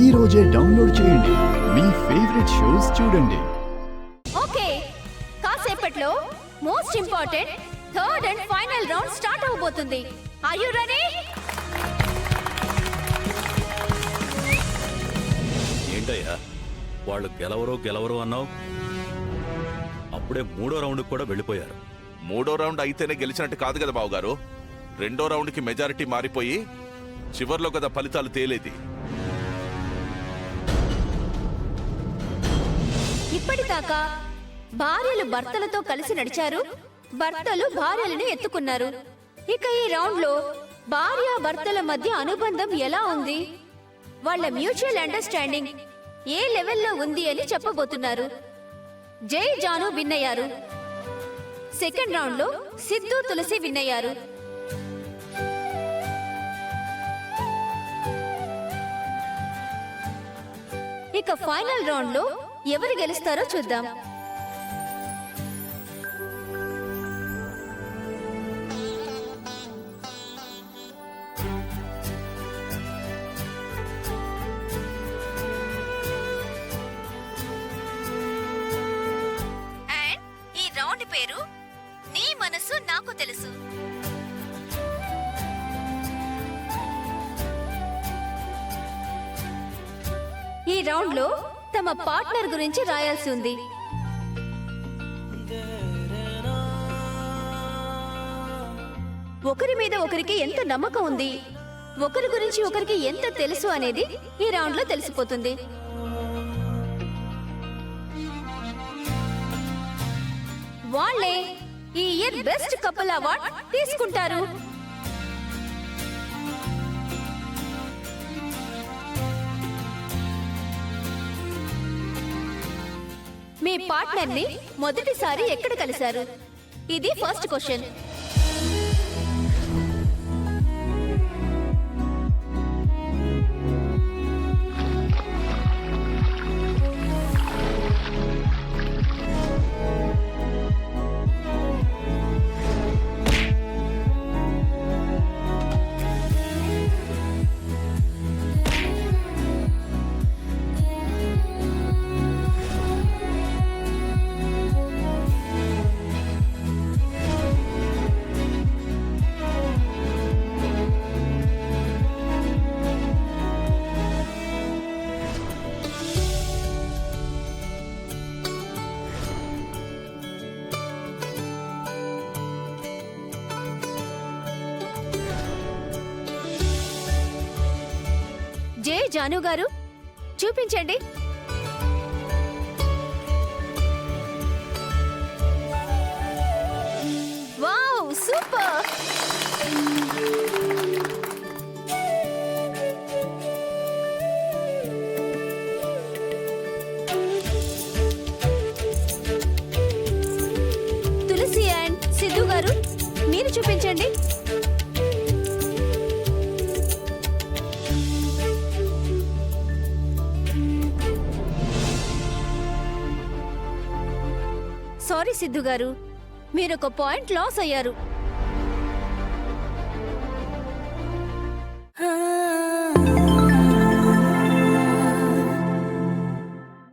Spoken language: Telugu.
ఈ రోజే డౌన్లోడ్ చేయండి. మీ ఫేవరెట్ షోస్ చూడండి. ఓకే, కాసేపట్లో most important third and final round start అవబోతుంది. Are you ready? ఏంటయ్యా వాళ్ళు గెలవరు అన్నావు, అప్పుడే మూడో రౌండ్ కూడా వెళ్ళిపోయారు. మూడో రౌండ్ అయితేనే గెలిచినట్టు కాదు కదా బావగారు. రెండో రౌండ్కి మెజారిటీ మారిపోయి చివర్లో కదా ఫలితాలు తేలేది. ఇప్పటిదాకా భార్యలు భర్తలతో కలిసి నడిచారు, భర్తలు భార్యలను ఎత్తుకున్నారు. ఇక ఈ రౌండ్ లో భార్య భర్తల మధ్య అనుబంధం ఎలా ఉంది, వాళ్ళ మ్యూచువల్ అండర్స్టాండింగ్ ఏ లెవెల్లో ఉంది అని చెప్పబోతున్నారు. జై జాను విన్ అయ్యారు. సెకండ్ రౌండ్ లో సిద్ధు తులసి విన్ అయ్యారు. ఇక ఫైనల్ రౌండ్ లో ఎవరు గెలుస్తారో చూద్దాం. ఈ రౌండ్ పేరు నీ మనసు నాకు తెలుసు. ఈ రౌండ్ లో తమ పార్ట్నర్ గురించి రాయాల్సి ఉంది. ఒకరి మీద ఒకరికి ఎంత నమ్మకం ఉంది, ఒకరి గురించి ఒకరికి ఎంత తెలుసు అనేది ఈ రౌండ్ లో తెలిసిపోతుంది. వాళ్ళే ఈ ఇయర్ బెస్ట్ కపుల్ అవార్డ్ తీసుకుంటారు. మీ పార్ట్నర్ ని మొదటిసారి ఎక్కడ కలిశారు? ఇది ఫస్ట్ క్వశ్చన్. జే జాను గారు చూపించండి. Wow, super! Tulasi and Siddhu గారు మీరు చూపించండి. సారీ సిద్ధు గారు, మీరు ఒక పాయింట్ లాస్ అయ్యారు.